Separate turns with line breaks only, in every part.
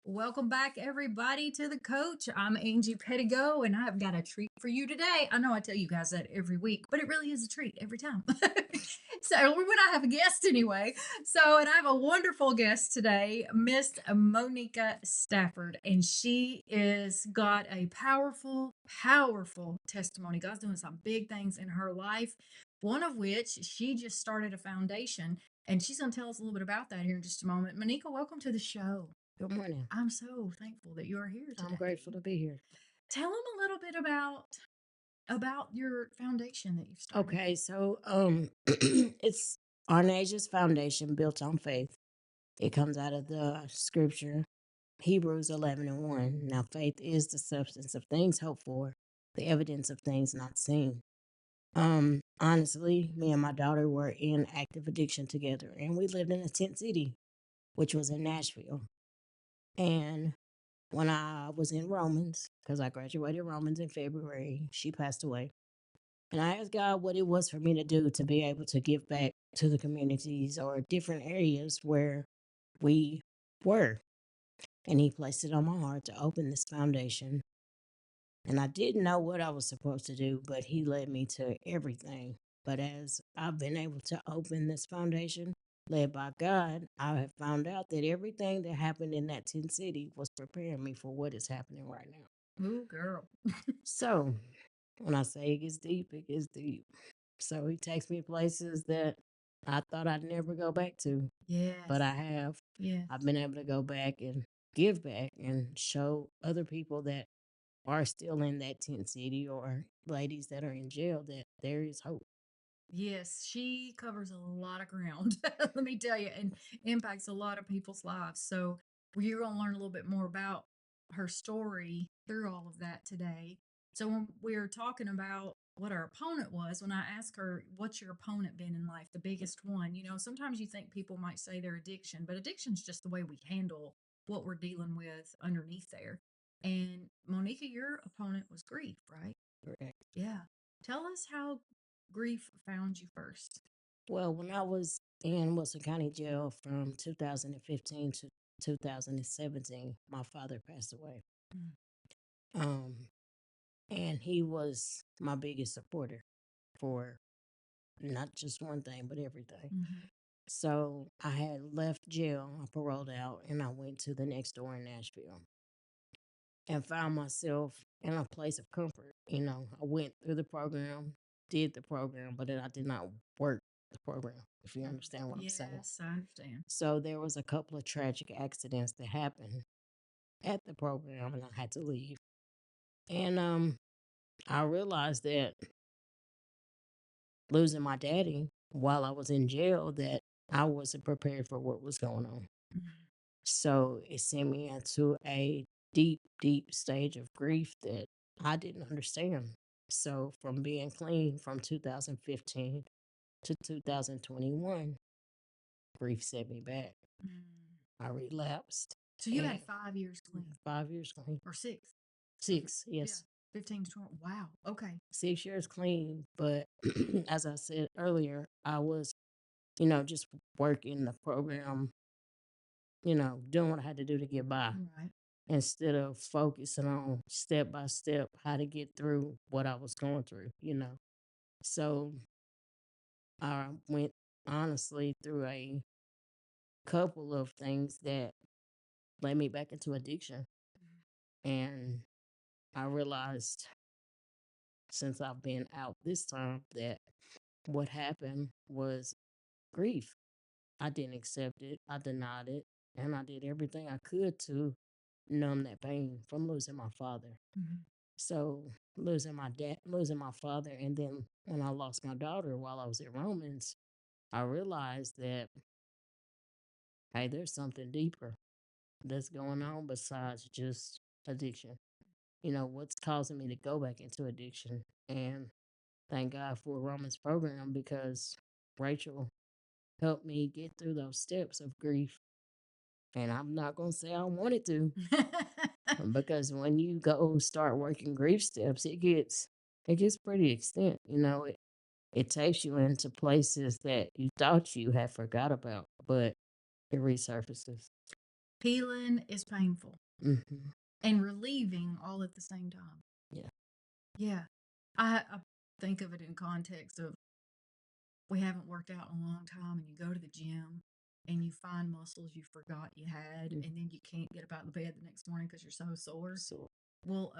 Welcome back, everybody, to the coach. I'm Angie Pettigo, and I've got a treat for you today. I know I tell you guys that every week, but it really is a treat every time. So, when I have a guest, anyway. And I have a wonderful guest today, Miss Monika Stafford, and she is got a powerful, powerful testimony. God's doing some big things in her life. One of which she just started a foundation, and she's going to tell us a little bit about that here in just a moment. Monika, welcome to the show.
Good morning.
I'm so thankful that you are here today.
I'm grateful to be here.
Tell them a little bit about your foundation that you've started.
Okay, so it's Arnasia's foundation built on faith. It comes out of the scripture Hebrews 11:1. Now faith is the substance of things hoped for, the evidence of things not seen. Honestly, me and my daughter were in active addiction together, and we lived in a tent city, which was in Nashville. And when I was in Romans, because I graduated Romans in February, she passed away. And I asked God what it was for me to do to be able to give back to the communities or different areas where we were. And He placed it on my heart to open this foundation. And I didn't know what I was supposed to do, but He led me to everything. But as I've been able to open this foundation, led by God, I have found out that everything that happened in that 10 city was preparing me for what is happening right now.
Ooh, girl.
So when I say it gets deep, it gets deep. So He takes me places that I thought I'd never go back to,
Yes.
but I have.
Yes.
I've been able to go back and give back and show other people that are still in that tent city or ladies that are in jail that there is hope.
Yes, she covers a lot of ground, let me tell you, and impacts a lot of people's lives. So you're going to learn a little bit more about her story through all of that today. So when we were talking about what our opponent was, when I asked her, what's your opponent been in life, the biggest one, sometimes you think people might say their addiction, but addiction's just the way we handle what we're dealing with underneath there. And Monika, your opponent was grief, right?
Correct.
Yeah. Tell us how grief found you first.
Well, when I was in Wilson County Jail from 2015 to 2017, my father passed away.
Mm.
Um, and he was my biggest supporter for not just one thing, but everything.
Mm-hmm.
So I had left jail, I paroled out, and I went to the next door in Nashville and found myself in a place of comfort. I went through the program, did the program, but then I did not work the program, if you understand what I'm saying.
Yes, I understand.
So there was a couple of tragic accidents that happened at the program, and I had to leave. And I realized that losing my daddy while I was in jail, that I wasn't prepared for what was going on.
Mm-hmm.
So it sent me into a deep, deep stage of grief that I didn't understand. So from being clean from 2015 to 2021, grief set me back. I relapsed.
So you
And
had 5 years clean
5 years clean.
or six?
Six,
Yeah,
yes.
15 to 20. Wow. Okay.
6 years clean. But as I said earlier, I was, just working the program, doing what I had to do to get by,
Right.
instead of focusing on step by step how to get through what I was going through. So I went honestly through a couple of things that led me back into addiction. And I realized since I've been out this time that what happened was grief. I didn't accept it, I denied it, and I did everything I could to numb that pain from losing my father.
Mm-hmm.
So losing my dad, losing my father, and then when I lost my daughter while I was at Romans, I realized that hey, there's something deeper that's going on besides just addiction. What's causing me to go back into addiction? And thank God for Romans program because Rachel helped me get through those steps of grief. And I'm not going to say I wanted to, because when you go start working grief steps, it gets pretty extent. It takes you into places that you thought you had forgot about, but it resurfaces.
Healing is painful
Hmm.
and relieving all at the same time.
Yeah.
Yeah. I think of it in context of we haven't worked out in a long time and you go to the gym and you find muscles you forgot you had
Mm.
and then you can't get up out of the bed the next morning because you're so sore.
So
Well,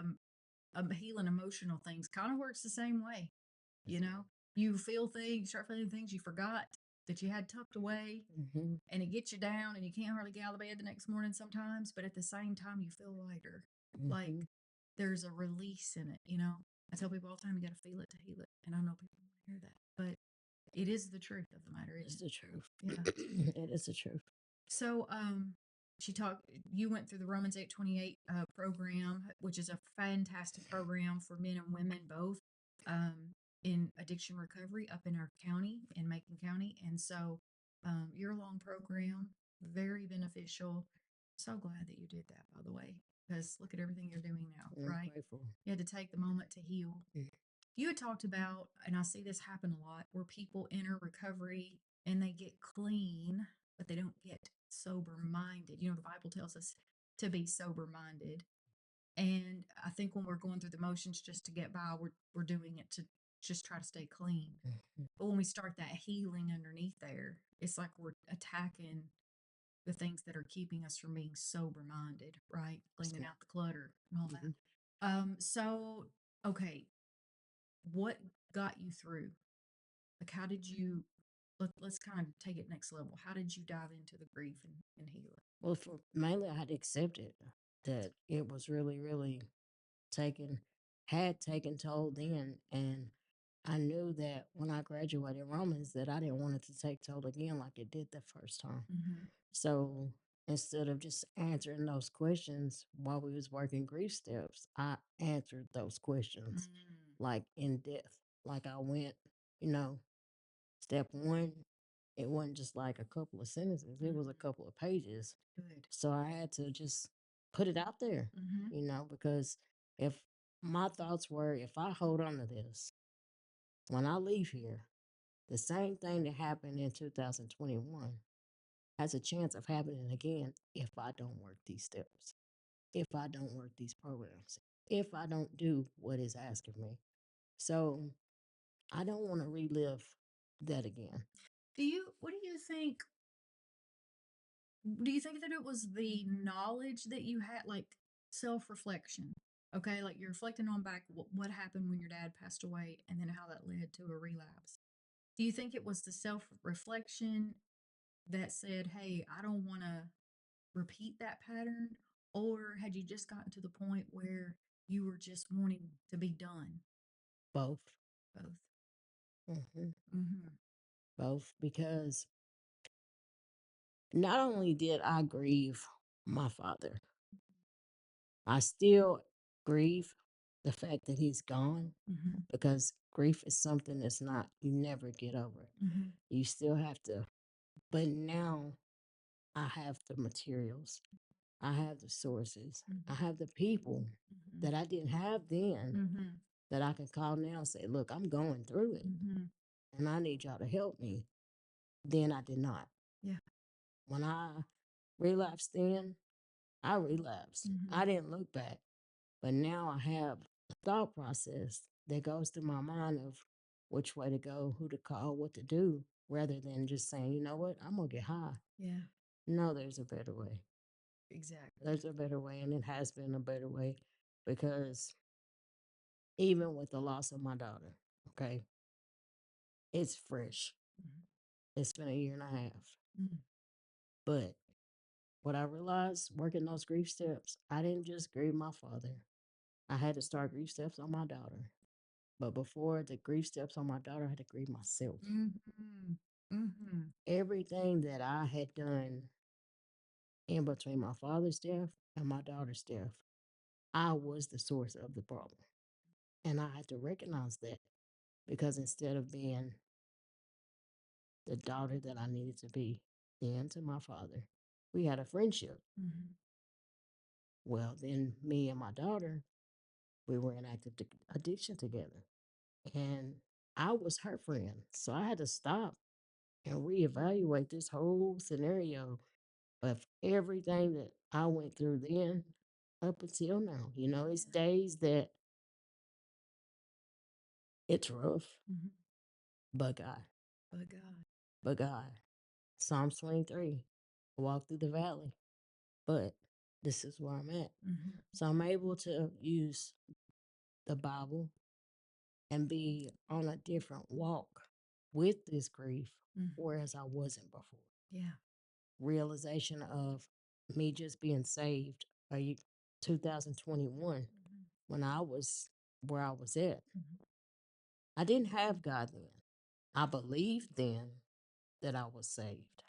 healing emotional things kind of works the same way. You
that's
know, you feel things, start feeling things you forgot that you had tucked away,
right. Hmm.
and it gets you down, and you can't hardly get out of the bed the next morning sometimes. But at the same time, you feel lighter. Like
Hmm.
there's a release in it. I tell people all the time, you got to feel it to heal it. And I know people want to hear that, but it is the truth of the matter,
It's
isn't
the truth.
it? Yeah.
It is the truth.
So, she talked. You went through the Romans 8:28 program, which is a fantastic program for men and women both, um, in addiction recovery up in our county in Macon County. And so, year-long program, very beneficial. So glad that you did that, by the way, because look at everything you're doing now,
I'm
right?
grateful.
You had to take the moment to heal.
Mm.
You had talked about, and I see this happen a lot, where people enter recovery and they get clean, but they don't get sober minded. The Bible tells us to be sober minded. And I think when we're going through the motions just to get by, we're doing it to just try to stay clean.
Mhm.
But when we start that healing underneath there, it's like we're attacking the things that are keeping us from being sober minded, right?
Yes,
Cleaning
ma'am.
out the clutter and all
Hmm.
that. So okay, what got you through? Like, how did you? Let's kind of take it next level. How did you dive into the grief and heal it?
Well, for mainly, I had accepted that it was really, really taken, had taken toll then, and I knew that when I graduated Romans, that I didn't want it to take toll again like it did the first time.
Mm-hmm.
So instead of just answering those questions while we was working grief steps, I answered those questions
Mm,
like in depth. Like I went, you know, step one, it wasn't just like a couple of sentences, it was a
mm,
couple of pages.
good.
So I had to just put it out there,
Mm-hmm.
because if my thoughts were, if I hold on to this, when I leave here, the same thing that happened in 2021 has a chance of happening again if I don't work these steps, if I don't work these programs, if I don't do what is asking me. So I don't want to relive that again.
What do you think? Do you think that it was the knowledge that you had, like self reflection? Okay, like you're reflecting on back what happened when your dad passed away and then how that led to a relapse. Do you think it was the self reflection that said, hey, I don't want to repeat that pattern? Or had you just gotten to the point where you were just wanting to be done?
Both.
Both.
Hmm.
Mm-hmm.
Both. Because not only did I grieve my father, I still grieve the fact that he's gone,
Mm-hmm.
because grief is something that's not, you never get over it.
Mm-hmm.
You still have to, but now I have the materials, I have the sources, I have the people
Mm-hmm.
that I didn't have then,
Mm-hmm.
that I can call now and say, look, I'm going through it
Mm-hmm.
and I need y'all to help me. Then I did not.
Yeah.
When I relapsed, then I relapsed.
Mm-hmm.
I didn't look back. But now I have a thought process that goes through my mind of which way to go, who to call, what to do, rather than just saying, you know what, I'm going to get high.
Yeah.
No, there's a better way.
Exactly.
There's a better way, and it has been a better way, because even with the loss of my daughter, okay, it's fresh.
Mm-hmm.
It's been a year and a half.
Mm-hmm.
But what I realized working those grief steps, I didn't just grieve my father. I had to start grief steps on my daughter. But before the grief steps on my daughter, I had to grieve myself.
Mm-hmm. Mm-hmm.
Everything that I had done in between my father's death and my daughter's death, I was the source of the problem. And I had to recognize that, because instead of being the daughter that I needed to be, then to my father. We had a friendship.
Mhm.
Well, then me and my daughter, we were in active addiction together. And I was her friend. So I had to stop and reevaluate this whole scenario of everything that I went through then up until now. You know, it's days that it's rough,
Mhm.
but God,
But God.
but God. Psalms 23, walk through the valley, but this is where I'm at.
Mhm.
So I'm able to use the Bible and be on a different walk with this grief,
Mhm.
whereas I wasn't before.
Yeah.
Realization of me just being saved, 2021,
Mhm.
when I was where I was at.
Mhm.
I didn't have God then. I believed then that I was saved,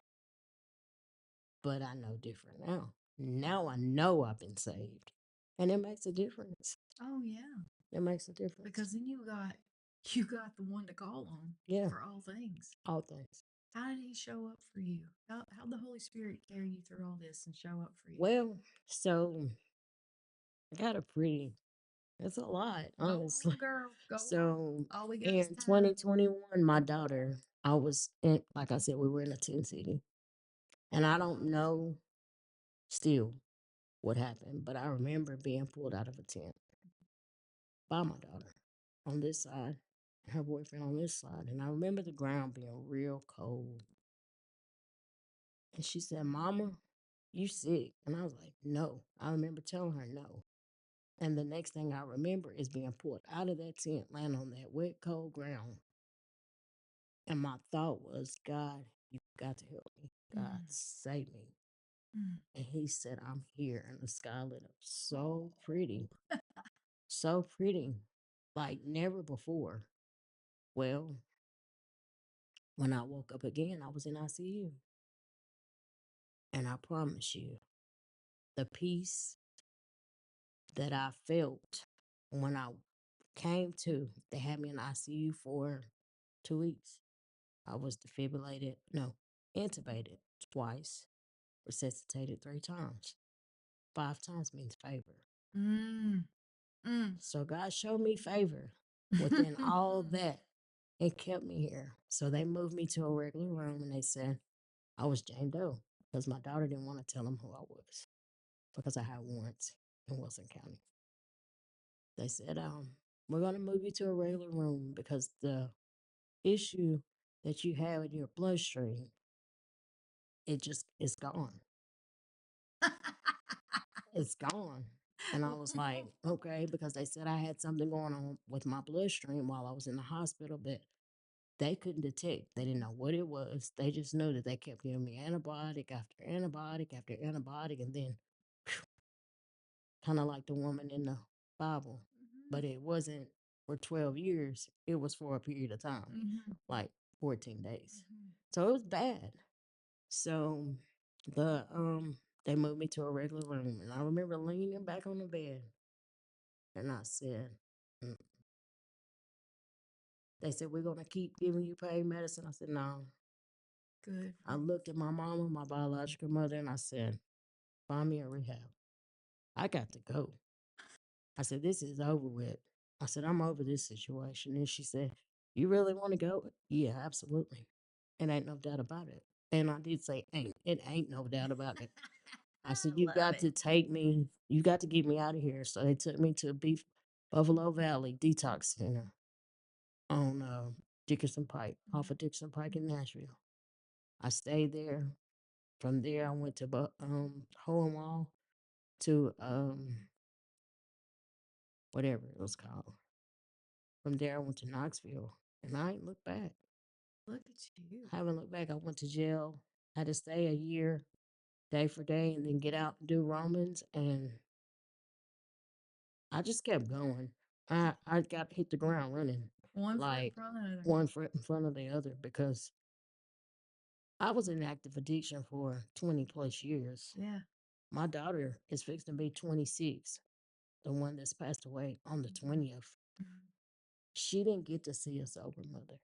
but I know different now. Now I know I've been saved, and it makes a difference.
Oh yeah.
It makes a difference.
Because then you got the one to call on
Yeah,
for all things.
all things.
How did he show up for you? How'd the Holy Spirit carry you through all this and show up for you?
Well, so I got a pretty, it's a lot,
Go
honestly.
on, girl. Go on.
So
All we got is
in
time.
2021, my daughter, I was in, like I said, we were in a tent city. And I don't know still what happened, but I remember being pulled out of a tent by my daughter on this side, and her boyfriend on this side. And I remember the ground being real cold. And she said, Mama, you sick? And I was like, no. I remember telling her no. And the next thing I remember is being pulled out of that tent, laying on that wet, cold ground. And my thought was, God, you got to help me. God,
Mm.
save me.
Mm.
And he said, I'm here. And the sky lit up so pretty, so pretty, like never before. Well, when I woke up again, I was in ICU. And I promise you, the peace that I felt when I came to, they had me in ICU for 2 weeks. I was defibrillated, no, intubated twice, resuscitated 3 times. 5 times means favor.
Mm. Mm.
So God showed me favor within all that and kept me here. So they moved me to a regular room and they said I was Jane Doe because my daughter didn't want to tell them who I was because I had warrants in Wilson County. They said, we're going to move you to a regular room because the issue that you have in your bloodstream, it just, it's gone. It's gone. And I was like, okay, because they said I had something going on with my bloodstream while I was in the hospital that they couldn't detect. They didn't know what it was. They just knew that they kept giving me antibiotic after antibiotic after antibiotic. And then, kind of like the woman in the Bible,
Mhm.
but it wasn't for 12 years, it was for a period of time,
Mhm.
like 14 days.
Mhm.
So it was bad. So the they moved me to a regular room and I remember leaning back on the bed and I said, "Mm." They said, we're gonna keep giving you pain medicine. I said, no.
Good for
I
you.
looked at my mama, my biological mother, and I said, find me a rehab. I got to go. I said, this is over with. I said, I'm over this situation. And she said, you really want to go? Yeah, absolutely. And ain't no doubt about it. And I did say, ain't. It ain't no doubt about it. I said,
I
you
love
got
it.
to take me, you got to get me out of here. So they took me to Buffalo Valley Detox Center on Dickerson Pike, off of Dickerson Pike in Nashville. I stayed there. From there, I went to Hohenwald to whatever it was called. From there, I went to Knoxville, and I ain't looked back.
Look at you.
I haven't looked back. I went to jail. Had to stay a year, day for day, and then get out and do Romans, and I just kept going. I got hit the ground running,
One foot in
like
front of the other.
one foot in front of the other, because I was in active addiction for 20 plus years.
Yeah.
My daughter is fixing to be 26, the one that's passed away on the 20th.
Mhm.
She didn't get to see a sober mother.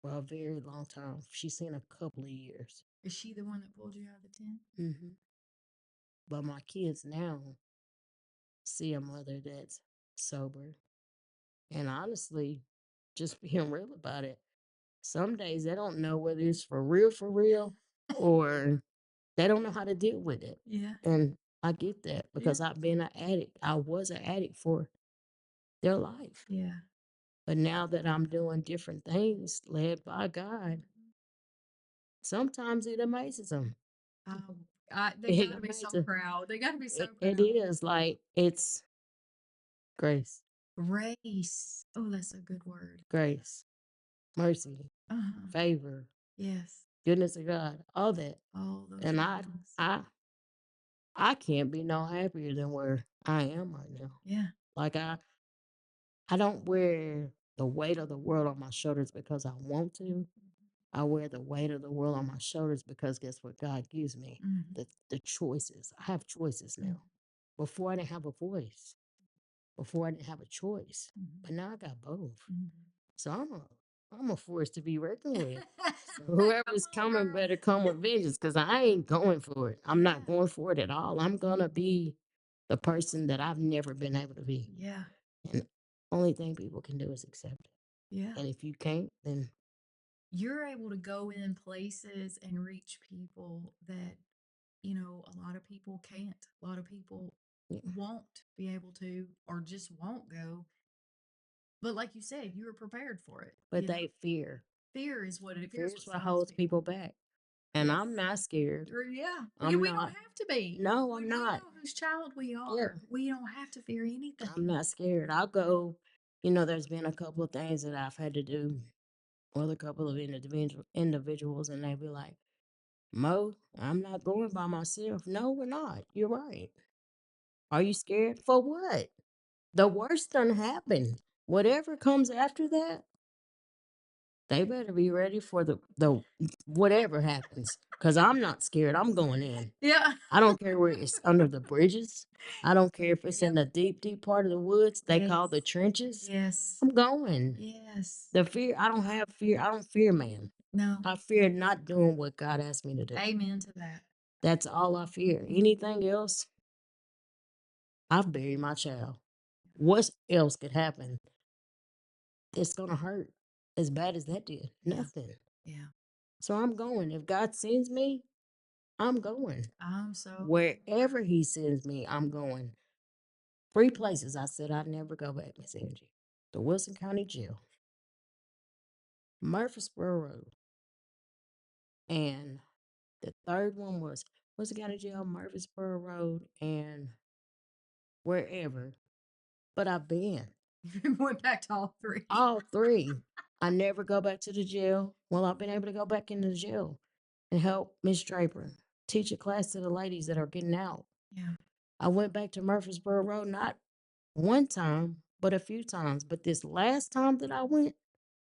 for a very long time. She's seen a couple of years.
Is she the one that pulled you out of the tent?
But my kids now see a mother that's sober. And honestly, just being real about it, some days they don't know whether it's for real, or they don't know how to deal with it.
Yeah.
And I get that
Yeah.
because I've been an addict. I was an addict for their life.
Yeah.
But now that I'm doing different things led by God, sometimes it amazes them.
They
It
gotta be so
amazes.
proud. They gotta be so
It
proud.
is like it's grace,
Grace. Oh, that's a good word.
grace, mercy,
Uh-huh.
favor,
Yes.
goodness of God, all that.
All those
And
things.
I, I can't be no happier than where I am right now.
Yeah.
Like I don't wear the weight of the world on my shoulders because I want to. I wear the weight of the world on my shoulders because guess what God gives me?
Mm-hmm.
The choices. I have choices
Mm-hmm.
now. Before I didn't have a voice. Before I didn't have a choice. But now I got both.
Mm-hmm.
So I'm a force to be reckoned with. So
Come
whoever's
on,
coming
girl.
better come with vengeance because I ain't going for it. I'm
Yeah.
not going for it at all. I'm gonna be the person that I've never been able to be.
Yeah.
And only thing people can do is accept it.
Yeah.
And if you can't, then
You're able to go in places and reach people that, a lot of people can't. A lot of people
yeah.
won't be able to or just won't go. But like you said, you were prepared for it.
But they fear.
Fear is what it
Fear
fears
is
what
what
stops
holds people
people.
back. And
Yes.
I'm not scared.
Or, yeah. Yeah,
I'm
we don't
not.
have to be.
No, I'm
When we
not.
know whose child we
Yeah.
are, we don't have to fear
I'm
anything.
not scared. I'll go. There's been a couple of things that I've had to do with a couple of individuals, and they be like, Mo, I'm not going by myself. No, we're not. You're right. Are you scared? For what? The worst done happened. Whatever comes after that, they better be ready for the whatever happens. Cause I'm not scared. I'm going in.
Yeah.
I don't care where it's under the bridges. I don't care if it's in
Yep.
the deep, deep part of the woods they
Yes.
call the trenches.
Yes.
I'm going.
Yes.
The fear, I don't have fear. I don't fear man.
No.
I fear not doing what God asked me to do.
Amen to that.
That's all I fear. Anything else, I've buried my child. What else could happen that's gonna hurt as bad as that did?
Yeah.
Nothing.
Yeah.
So I'm going. If God sends me, I'm going.
I'm so
Wherever He sends me, I'm going. Three places I said I'd never go back, Miss Angie. The Wilson County Jail, Murfreesboro Road, and the third one was Wilson County Jail, Murfreesboro Road, and wherever. But I've been.
went back to all three.
All three. I never go back to the jail. Well, I've been able to go back into the jail and help Miss Draper teach a class to the ladies that are getting out.
Yeah.
I went back to Murfreesboro Road not one time, but a few times. But this last time that I went,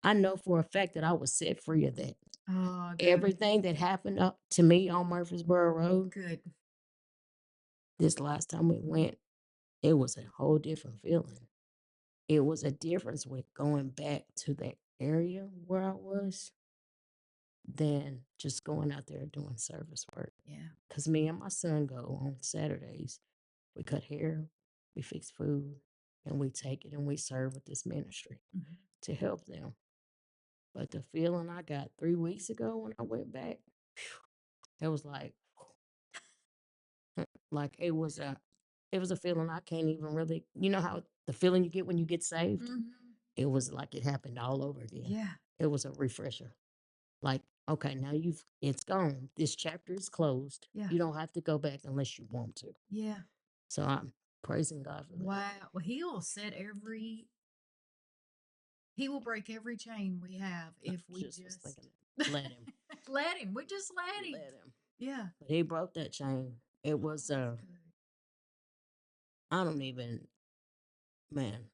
I know for a fact that I was set free of that.
Oh, good.
Everything that happened up to me on Murfreesboro Road,
Good.
this last time we went, it was a whole different feeling. It was a difference with going back to that area where I was than just going out there doing service work.
Yeah.
Because me and my son go on Saturdays. We cut hair, we fix food, and we take it and we serve with this ministry
Mm-hmm.
to help them. But the feeling I got 3 weeks ago when I went back, it was like it was a feeling I can't even really, how the feeling you get when you get saved?
Mm-hmm.
It was like it happened all over again.
Yeah.
It was a refresher. Like, okay, now it's gone. This chapter is closed.
Yeah.
You don't have to go back unless you want to.
Yeah.
So I'm praising God for that.
Wow. Well, he will break every chain we have if we
Was
just
thinking, let him.
let him. We just let him.
Let him.
Yeah.
But he broke that chain. It was
That's good.
I don't even man.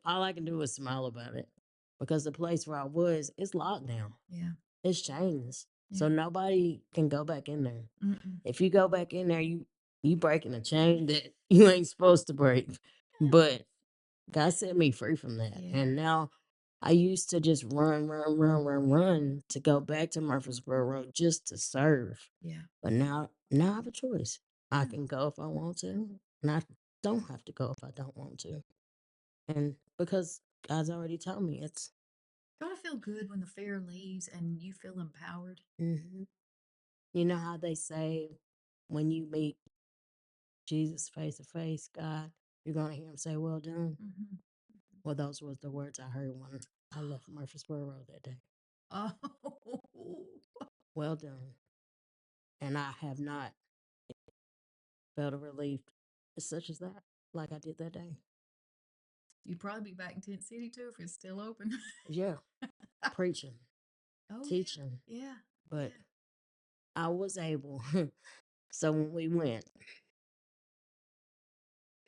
All I can do is smile about it. Because the place where I was, it's locked now.
Yeah.
It's chains. So
Yeah.
nobody can go back in there.
Mm-mm.
If you go back in there, you breaking a chain that you ain't supposed to break. But God set me free from that.
Yeah.
And now I used to just run to go back to Murfreesboro just to serve.
Yeah.
But now I have a choice. I
Yeah.
can go if I want to, and I don't have to go if I don't want to. And because God's already told me it's
Gotta feel good when the fear leaves and you feel empowered.
hmm you know how they say when you meet Jesus face to face, God, you're gonna hear him say, "Well done."
Mm-hmm.
Well, those was the words I heard when I left Murfreesboro that day.
Oh,
Well done. And I have not felt a relief as such as that, like I did that day.
you'd probably be back in Tent City too if it's still open.
Yeah, preaching,
Oh yeah,
teaching,
yeah,
but
yeah.
I was able. So when we went,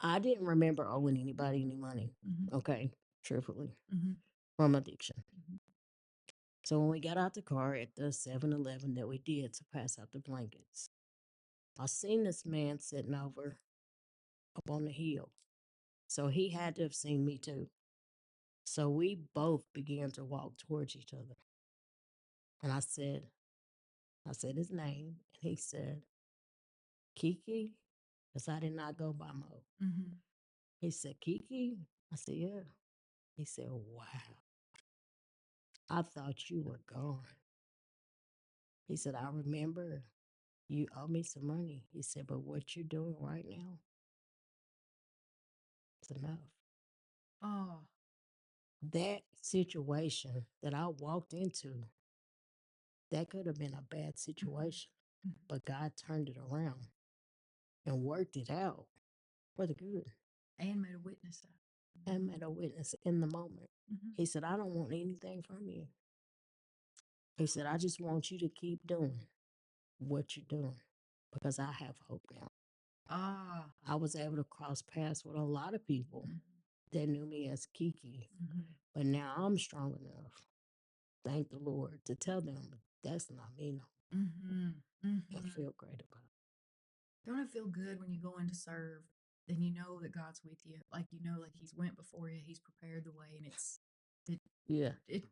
I didn't remember owing anybody any money.
Mm-hmm.
Okay, truthfully,
Mm-hmm.
from addiction.
Mm-hmm.
So when we got out the car at the 7-Eleven that we did to pass out the blankets, I seen this man sitting over up on the hill. So he had to have seen me too. So we both began to walk towards each other. And I said his name, and he said, Kiki, because I did not go by Mo.
Mm-hmm.
He said, Kiki? I said, yeah. He said, wow, I thought you were gone. He said, I remember you owe me some money. He said, but what you're doing right now is enough.
Oh.
That situation that I walked into, that could have been a bad
Mm-hmm.
situation,
Mm-hmm.
but God turned it around and worked it out for the good
And made a witness of.
and made a witness in the moment.
Mm-hmm.
He said, I don't want anything from you. He said, I just want you to keep doing what you're doing because I have hope now.
Ah.
I was able to cross paths with a lot of people
Mm-hmm.
that knew me as Kiki,
Mm-hmm.
but now I'm strong enough, thank the Lord, to tell them that's not me no
Mm-hmm.
and
Mm-hmm.
feel great about
Don't it feel good when you go in to serve? Then you know that God's with you. Like you know, like He's went before you. He's prepared the way, and it
it. Yeah.
it.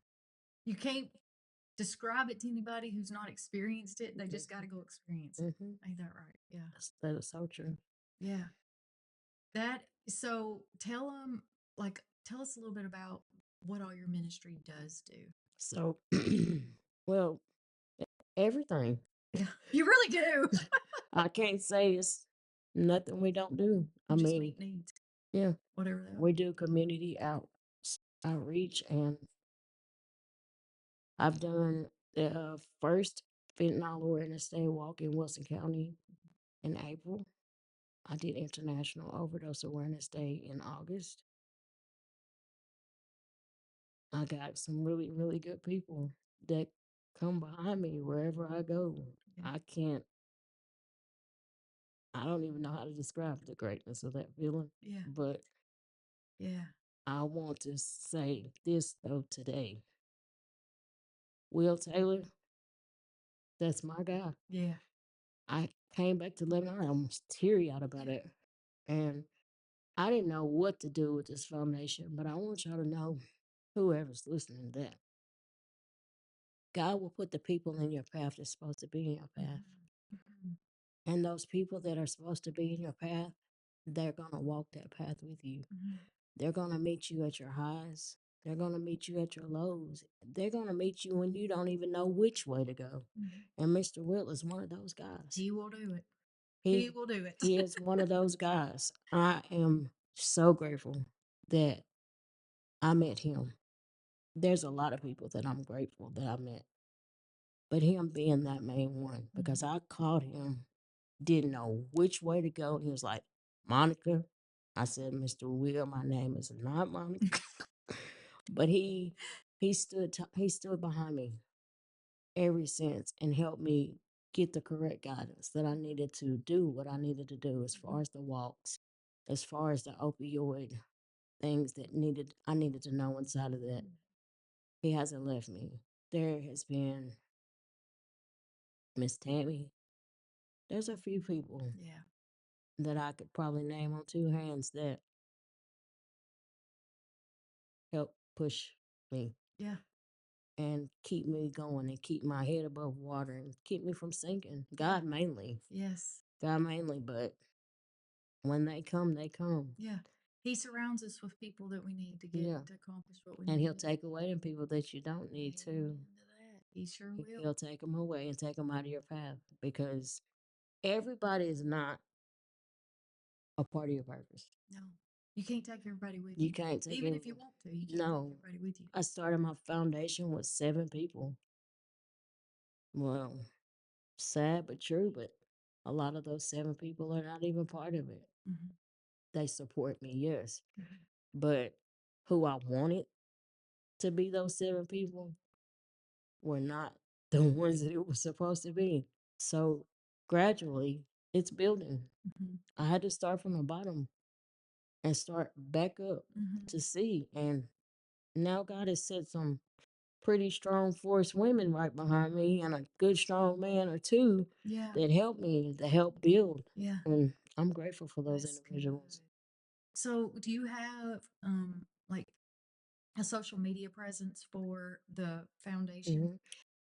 You can't describe it to anybody who's not experienced it. They just got to go experience it.
Mm-hmm.
Ain't that right? Yeah.
That is so true.
Yeah. That so tell them like tell us a little bit about what all your ministry does do.
So, well, everything.
Yeah. You really do.
I can't say it's nothing we don't do. I
You just
mean,
meet needs,
yeah,
whatever they are.
we do community outreach, and I've done the first fentanyl awareness day walk in Wilson County in April. I did International Overdose Awareness Day in August. I got some really, really good people that come behind me wherever I go.
Yeah.
I can't, I don't even know how to describe the greatness of that feeling,
Yeah.
but
Yeah.
I want to say this though today. Will Taylor, that's my guy.
Yeah.
I came back to Lebanon, I almost teary out about
Yeah.
it. And I didn't know what to do with this foundation, but I want y'all to know, whoever's listening, that God will put the people in your path that's supposed to be in your path.
Mm-hmm. Mm-hmm.
And those people that are supposed to be in your path, they're going to walk that path with you.
Mm-hmm.
They're going to meet you at your highs. They're going to meet you at your lows. They're going to meet you when you don't even know which way to go.
Mm-hmm.
And Mr. Will is one of those guys.
He will do it. He
He
will do it.
he is one of those guys. I am so grateful that I met him. There's a lot of people that I'm grateful that I met, but him being that main one,
Mm-hmm.
because I called him, didn't know which way to go. He was like, Monica. I said, Mr. Will, my name is not Monica. But he stood behind me ever since and helped me get the correct guidance that I needed to do what I needed to do as far as the walks, as far as the opioid things that needed I needed to know inside of that. He hasn't left me. There has been Miss Tammy. There's a few people
Yeah.
that I could probably name on two hands that help push me
Yeah.
and keep me going and keep my head above water and keep me from sinking.
Yeah.
God mainly.
Yes.
God mainly, but when they come, they come.
Yeah. He surrounds us with people that we need to get
Yeah.
to accomplish what we
And
need
he'll
to do.
take away the people that you don't need to.
Amen to that. He sure will.
He'll take them away and take them out of your path because everybody is not a part of your purpose.
No. You can't take everybody with
You
you.
can't take
Even
it.
if you want to, you can't take
No,
everybody with you.
I started my foundation with 7 people. Well, sad but true, but a lot of those 7 people are not even part of it.
Hmm.
They support me, yes,
Hmm.
but who I wanted to be those 7 people were not the ones that it was supposed to be. So gradually, it's building.
Hmm.
I had to start from the bottom and start back up
Hmm.
to see. And now God has set some pretty strong force women right behind me and a good strong man or two
Yeah.
that help me to help build.
Yeah.
And I'm grateful for those
That's good.
individuals.
So, do you have like a social media presence for the foundation?
Hmm.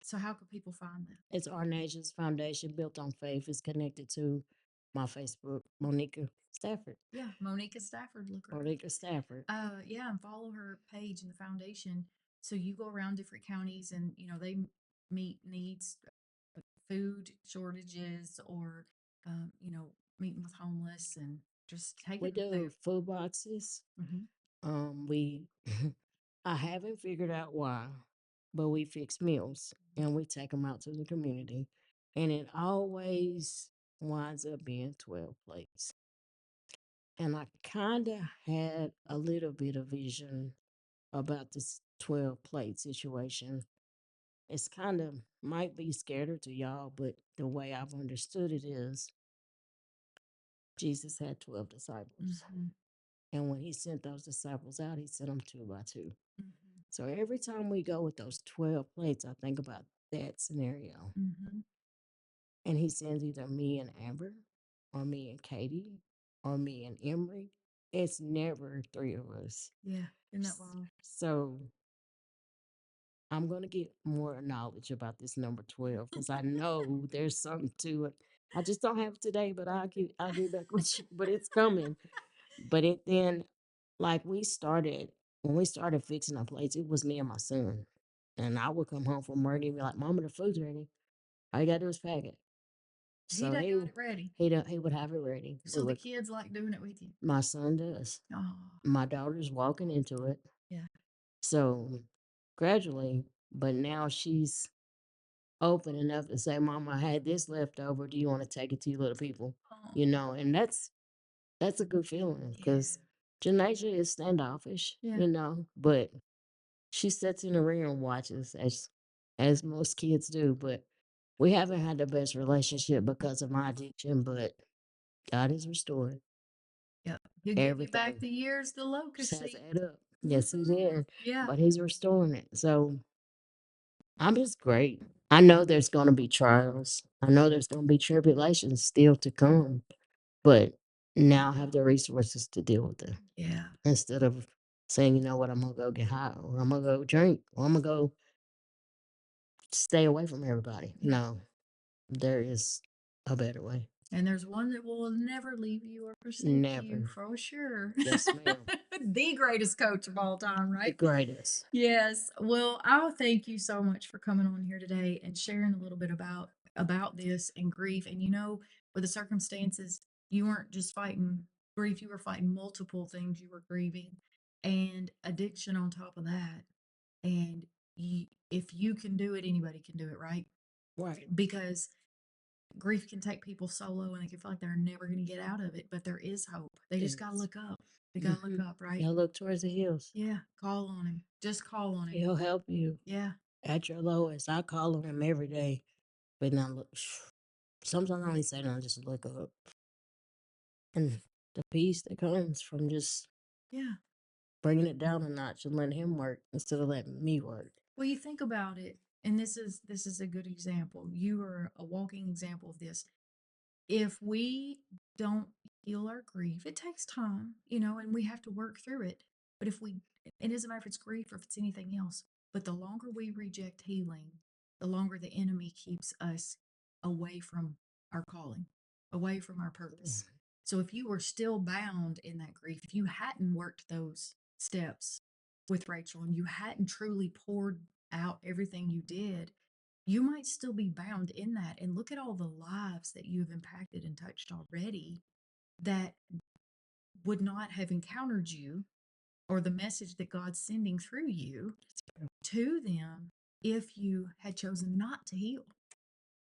So, how can people find that?
It's Our Nation's Foundation built on faith. It's connected to my Facebook, Monika Stafford.
Yeah, Monika Stafford, look her up.
Monika Stafford.
Yeah, and follow her page in the foundation. So you go around different counties, and they meet needs, food shortages, or meeting with homeless, and just take
We
it from there.
do food boxes.
Hmm.
We I haven't figured out why, but we fix meals and we take them out to the community, and it always winds up being 12 plates. And I kind of had a little bit of vision about this 12 plate situation. It's kind of might be scary to y'all, but the way I've understood it is Jesus had 12 disciples.
Hmm.
And when he sent those disciples out, he sent them two by two.
Hmm.
So every time we go with those 12 plates, I think about that scenario.
Hmm.
And he sends either me and Amber, or me and Katie, or me and Emery. It's never three of us.
Yeah, isn't that wild?
So I'm going to get more knowledge about this number 12 because I know there's something to it. I just don't have it today, but I'll get back with you. But it's coming. But it then, like when we started fixing our plates, it was me and my son. And I would come home from work and be like, Mama, the food's ready. All you gotta do is pack it.
He
So
done got it ready.
he would have it ready.
So the kids like doing it with you.
My son does.
Oh,
My daughter's walking into it.
yeah.
So gradually, but now she's open enough to say, Mama, I had this left over. Do you want to take it to your little people?
Oh,
And that's a good feeling
yeah.
because Janasia is standoffish,
Yeah.
but she sits in the rear and watches as most kids do. But we haven't had the best relationship because of my addiction, but God has restored
Yep. He'll give you back
everything.
the years the
Just
locust
has to
eat.
add up. Yes, he
Mhm.
did.
Yeah.
But he's restoring it. So I'm just great. I know there's going to be trials. I know there's going to be tribulations still to come, but now I have the resources to deal with it
Yeah.
instead of saying, you know what, I'm going to go get high or I'm going to go drink or I'm going to go stay away from everybody.
Yeah.
No, there is a better way.
And there's one that will never leave you or forsake you
Never.
for sure.
Yes, ma'am.
The greatest coach of all time,
The
right?
greatest.
Yes. Well, I'll thank you so much for coming on here today and sharing a little bit about this and grief. And with the circumstances, you weren't just fighting grief, you were fighting multiple things you were grieving and addiction on top of that. And if you can do it, anybody can do it, right?
Right.
Because grief can take people so low and they can feel like they're never going to get out of it, but there is hope. They just got to
Yes.
look up. They got to look up, right?
Y'all look towards the hills.
Yeah. Call on him. Just call on him.
He'll help you
Yeah.
at your lowest. I call on him every day, but now look. Sometimes I only say no, just look up. And the peace that comes from just
Yeah.
bringing it down a notch and letting him work instead of letting me work.
Well, you think about it, and this is a good example. You are a walking example of this. If we don't heal our grief, it takes time, and we have to work through it. But if we, it doesn't matter if it's grief or if it's anything else, but the longer we reject healing, the longer the enemy keeps us away from our calling, away from our purpose. So if you were still bound in that grief, if you hadn't worked those steps with Rachel and you hadn't truly poured out everything you did, you might still be bound in that. And look at all the lives that you have impacted and touched already that would not have encountered you or the message that God's sending through you to them if you had chosen not to heal.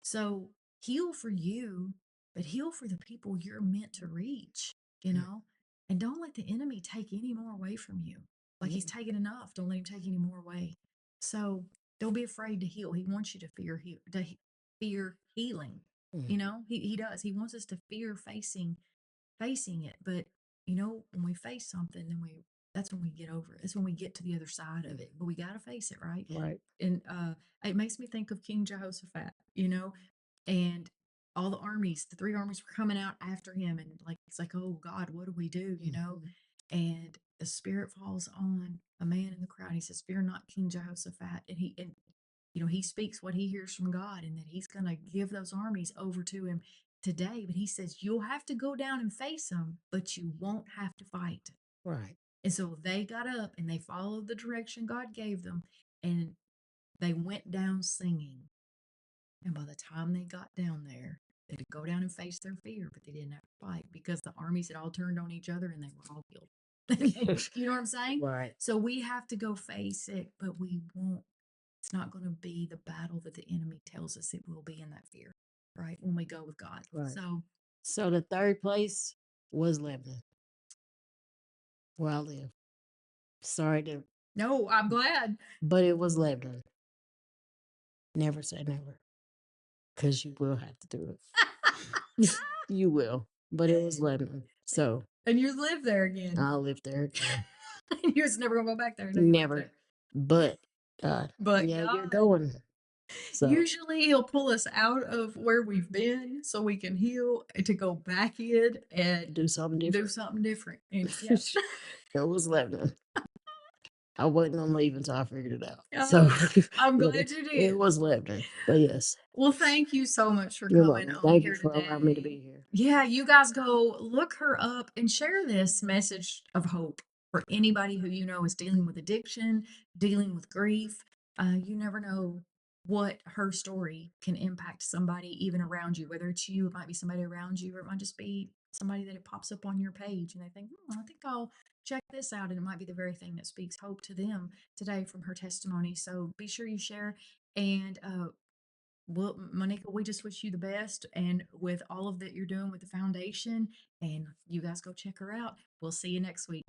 So heal for you, but heal for the people you're meant to reach, you know? And don't let the enemy take any more away from you. Like he's taken enough. Don't let him take any more away. So don't be afraid to heal. He wants you to fear healing. You know, he does. He wants us to fear facing it. But you know, when we face something, then that's when we get over it. That's when we get to the other side of it. But we gotta face it, right?
Right.
And it makes me think of King Jehoshaphat, you know, and all the armies, the three armies were coming out after him, and like it's like, oh God, what do we do? You know? And the spirit falls on a man in the crowd. He says, "Fear not, King Jehoshaphat." And you know, he speaks what he hears from God, and that he's gonna give those armies over to him today. But he says, you'll have to go down and face them, but you won't have to fight.
Right.
And so they got up and they followed the direction God gave them, and they went down singing. And by the time they got down there, they could go down and face their fear, but they didn't have to fight because the armies had all turned on each other and they were all killed. You know what I'm saying?
Right.
So we have to go face it, but we won't. It's not going to be the battle that the enemy tells us it will be in that fear, right? When we go with God.
Right.
So,
So the third place was Lebanon, where I live. Sorry to,
no, I'm glad.
but it was Lebanon. Never say never, because you will have to do it. You will, but it was Lebanon. So
And you live there again.
I'll live there again.
You're just never going to go back there. No,
Never. But God,
but
yeah, you're
God,
going. So
usually he'll pull us out of where we've been so we can heal and to go back in and
do something
do
different.
something different. And yeah.
It was Lebanon. I wasn't gonna leave until I figured it out.
Oh,
So
I'm
but
glad you did.
it was Lebanon. But yes,
Well, thank you so much for
you're
coming
welcome.
on
Thank you
here
for allowing me to
today.
be here.
Yeah, you guys go look her up and share this message of hope for anybody who you know is dealing with addiction, dealing with grief. You never know what her story can impact somebody even around you, whether it's you, it might be somebody around you, or it might just be somebody that it pops up on your page and they think, I think I'll check this out. And it might be the very thing that speaks hope to them today from her testimony. So be sure you share. And well, Monika, we just wish you the best and with all of that you're doing with the foundation. And you guys go check her out. We'll see you next week.